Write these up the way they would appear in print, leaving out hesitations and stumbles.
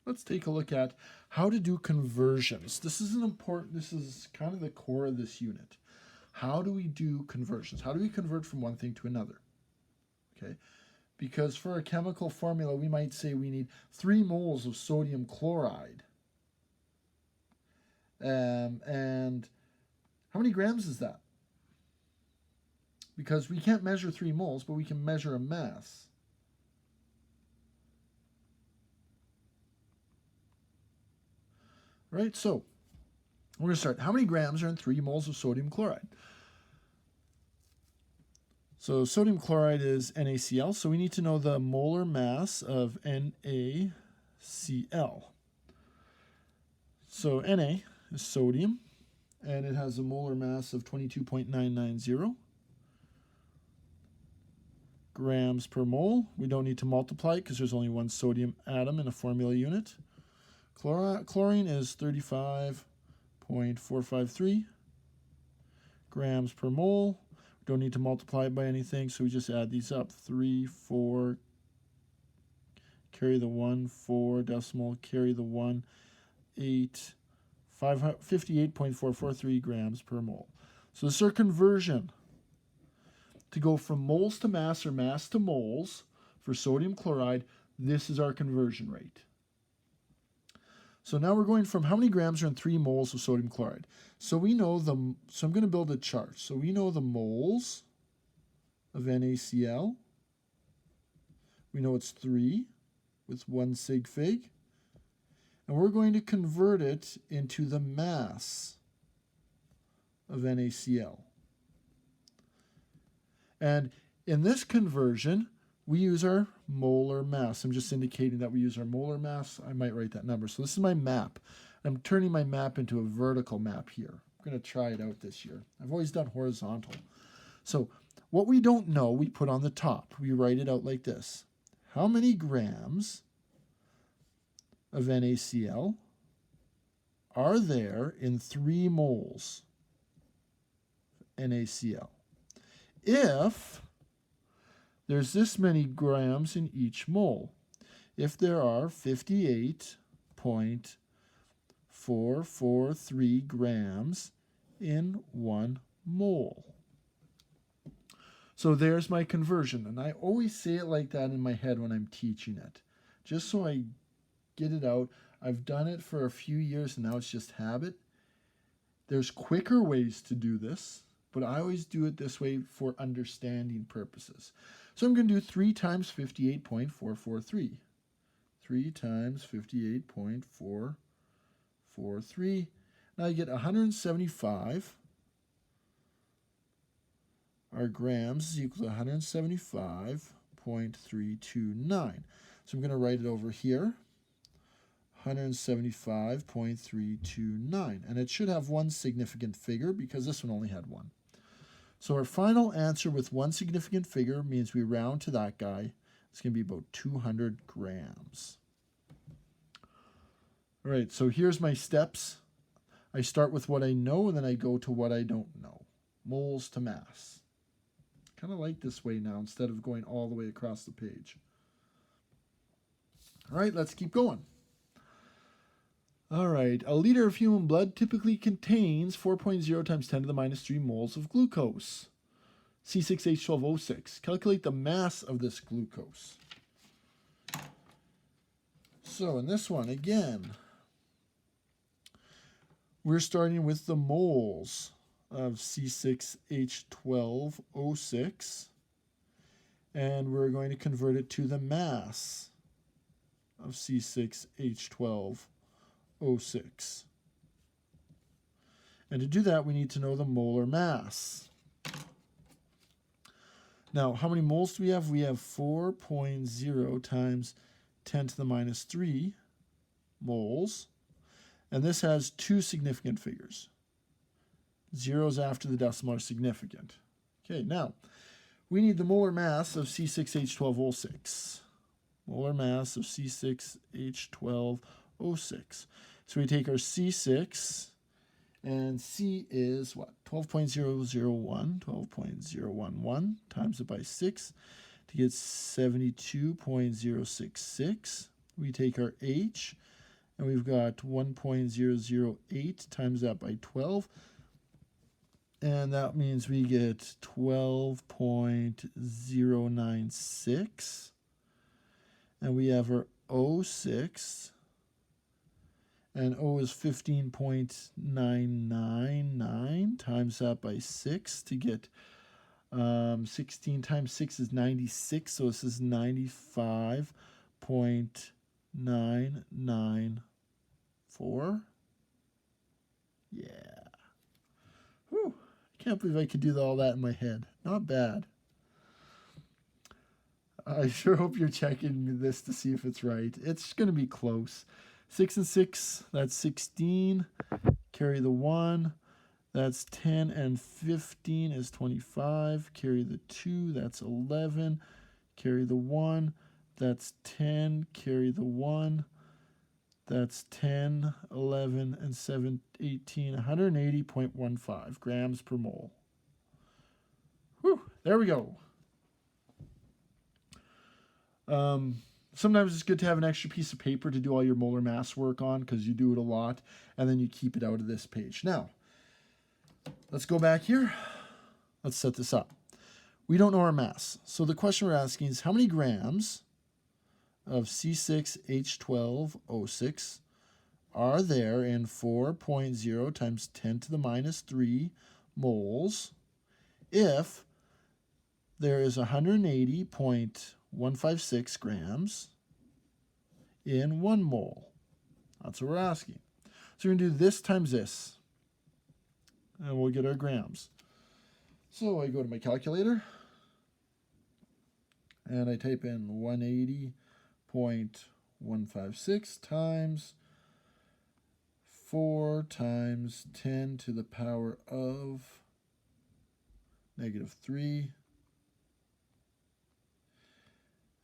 let's take a look at how to do conversions. This is kind of the core of this unit. How do we do conversions? How do we convert from one thing to another? Okay, because for a chemical formula, we might say we need 3 moles of sodium chloride. And how many grams is that? Because we can't measure 3 moles, but we can measure a mass. Right, so we're going to start. How many grams are in 3 moles of sodium chloride? So sodium chloride is NaCl, so we need to know the molar mass of NaCl. So Na is sodium, and it has a molar mass of 22.990 grams per mole. We don't need to multiply it because there's only one sodium atom in a formula unit. Chlorine is 35.453 grams per mole. We don't need to multiply it by anything, so we just add these up. 3, 4, carry the 1, 4 decimal, carry the 1, 8, 58.443 grams per mole. So this is our conversion. To go from moles to mass or mass to moles for sodium chloride, this is our conversion rate. So now we're going from how many grams are in 3 moles of sodium chloride. So we know so I'm going to build a chart. So we know the moles of NaCl. We know it's 3 with 1 sig fig. And we're going to convert it into the mass of NaCl. And in this conversion, we use our molar mass. I'm just indicating that we use our molar mass. I might write that number. So this is my map. I'm turning my map into a vertical map here. I'm going to try it out this year. I've always done horizontal. So what we don't know, we put on the top. We write it out like this. How many grams of NaCl are there in 3 moles of NaCl? If there's this many grams in each mole, if there are 58.443 grams in 1 mole. So there's my conversion, and I always say it like that in my head when I'm teaching it, just so I get it out. I've done it for a few years, and now it's just habit. There's quicker ways to do this, but I always do it this way for understanding purposes. So I'm going to do 3 times 58.443. 3 times 58.443. Now I get 175. Our grams is equal to 175.329. So I'm going to write it over here. 175.329. And it should have 1 significant figure because this one only had 1. So our final answer with 1 significant figure means we round to that guy. It's going to be about 200 grams. All right, so here's my steps. I start with what I know, and then I go to what I don't know. Moles to mass. Kind of like this way now instead of going all the way across the page. All right, let's keep going. All right, a liter of human blood typically contains 4.0 times 10 to the minus 3 moles of glucose, C6H12O6. Calculate the mass of this glucose. So in this one, again, we're starting with the moles of C6H12O6, and we're going to convert it to the mass of C6H12O6. And to do that, we need to know the molar mass. Now, how many moles do we have? We have 4.0 times 10 to the minus 3 moles. And this has 2 significant figures. Zeros after the decimal are significant. Okay, now, we need the molar mass of C6H12O6. Molar mass of C6H12O6. So we take our C6, and C is what? 12.011 times it by 6 to get 72.066. we take our H, and we've got 1.008 times that by 12. And that means we get 12.096. And we have our O6. And O is 15.999 times that by 6 to get 16 times 6 is 96. So this is 95.994. Yeah. Whew. I can't believe I could do all that in my head. Not bad. I sure hope you're checking this to see if it's right. It's going to be close. 6 and 6, that's 16. Carry the 1, that's 10. And 15 is 25. Carry the 2, that's 11. Carry the 1, that's 10. Carry the 1, that's 10, 11, and 7, 18. 180.15 grams per mole. Whew, there we go. Sometimes it's good to have an extra piece of paper to do all your molar mass work on because you do it a lot, and then you keep it out of this page. Now, let's go back here. Let's set this up. We don't know our mass. So the question we're asking is how many grams of C6H12O6 are there in 4.0 times 10 to the minus 3 moles if there is 180.156 grams in 1 mole. That's what we're asking. So we're going to do this times this, and we'll get our grams. So I go to my calculator, and I type in 180.156 times 4 times 10 to the power of negative 3.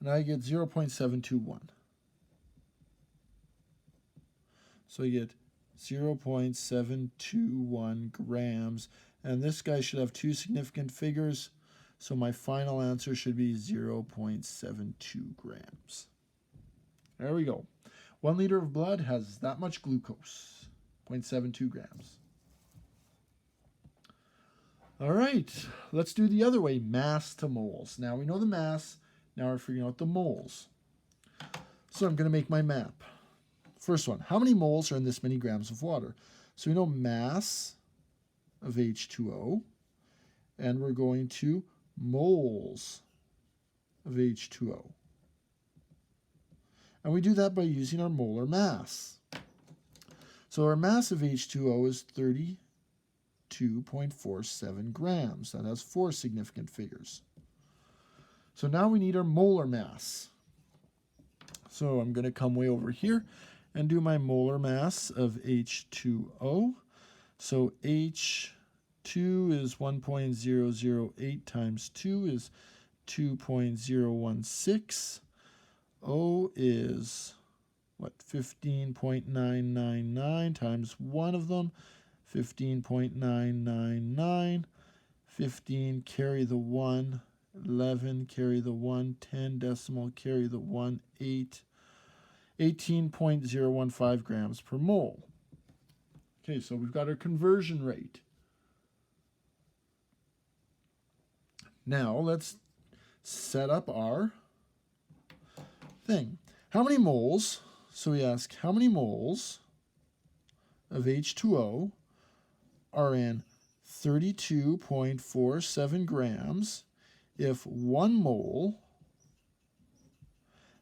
And I get 0.721. So I get 0.721 grams. And this guy should have 2 significant figures. So my final answer should be 0.72 grams. There we go. 1 liter of blood has that much glucose, 0.72 grams. All right, let's do the other way, mass to moles. Now we know the mass. Now we're figuring out the moles. So I'm going to make my map. First one, how many moles are in this many grams of water? So we know mass of H2O, and we're going to moles of H2O. And we do that by using our molar mass. So our mass of H2O is 32.47 grams. That has 4 significant figures. So now we need our molar mass. So I'm going to come way over here and do my molar mass of H2O. So H2 is 1.008 times 2 is 2.016. O is, 15.999 times 1 of them, 15.999. 15, carry the 1. 11, carry the 1, 10 decimal, carry the 1, 8, 18.015 grams per mole. Okay, so we've got our conversion rate. Now let's set up our thing. How many moles? So we ask how many moles of H2O are in 32.47 grams if 1 mole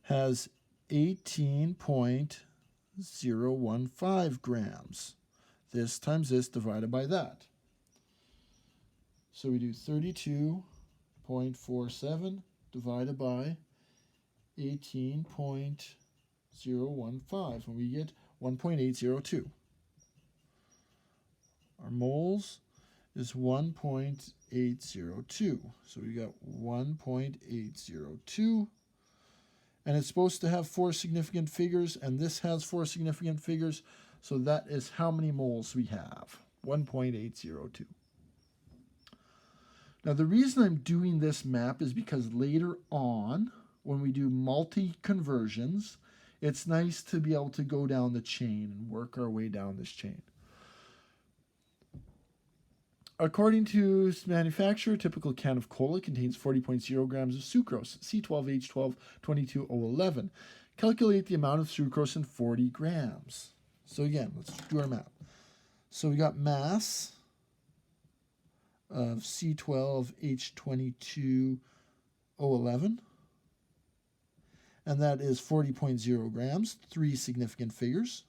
has 18.015 grams. This times this divided by that. So we do 32.47 divided by 18.015, and we get 1.802. Our moles is 1.802. So we got 1.802. And it's supposed to have 4 significant figures, and this has 4 significant figures. So that is how many moles we have, 1.802. Now the reason I'm doing this map is because later on, when we do multi-conversions, It's nice to be able to go down the chain and work our way down this chain. According to manufacturer, a typical can of cola contains 40.0 grams of sucrose, C12H1222O11. Calculate the amount of sucrose in 40 grams. So again, let's do our math. So we got mass of C12H22O11, and that is 40.0 grams, 3 significant figures.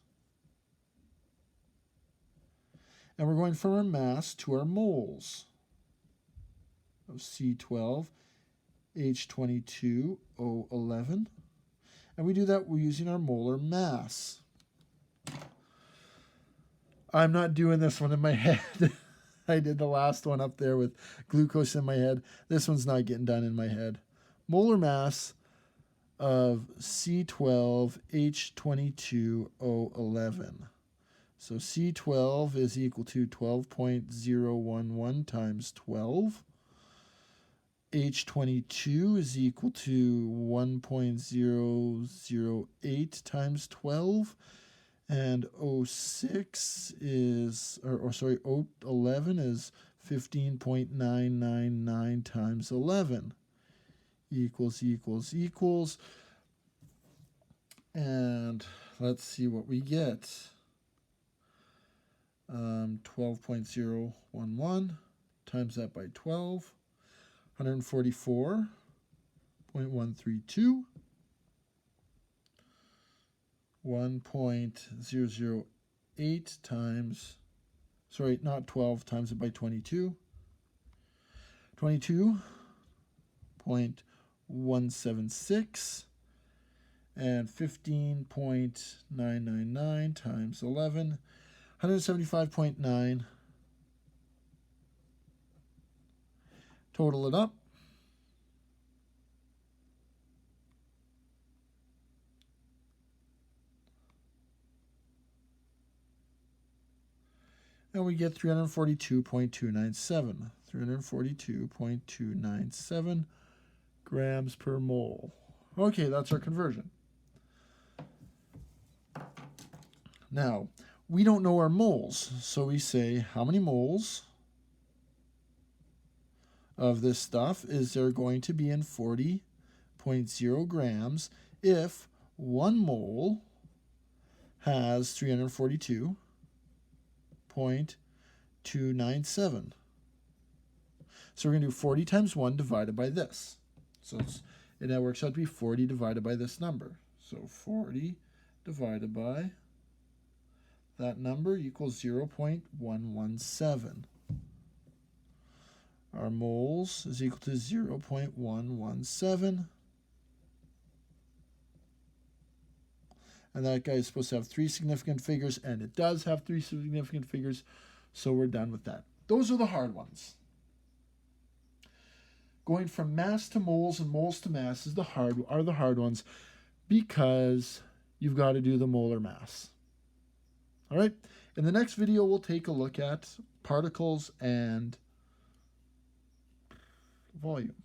And we're going from our mass to our moles of C12H22O11. And we do that using our molar mass. I'm not doing this one in my head. I did the last one up there with glucose in my head. This one's not getting done in my head. Molar mass of C12H22O11. So C12 is equal to 12.011 times 12. H22 is equal to 1.008 times 12. And O6 is, O11 is 15.999 times 11. Equals. And let's see what we get. 12.011 times that by 12, 144.132, 1.008 times, not 12, times it by 22, 22.176, and 15.999 times 11, 175.9. Total it up. And we get 342.297. 342.297 grams per mole. Okay, that's our conversion. Now, we don't know our moles, so we say how many moles of this stuff is there going to be in 40.0 grams if 1 mole has 342.297. So we're going to do 40 times 1 divided by this. So it works out to be 40 divided by this number. So 40 divided by that number equals 0.117. Our moles is equal to 0.117. And that guy is supposed to have 3 significant figures, and it does have 3 significant figures, so we're done with that. Those are the hard ones. Going from mass to moles and moles to mass are the hard ones because you've got to do the molar mass. All right, in the next video, we'll take a look at particles and volume.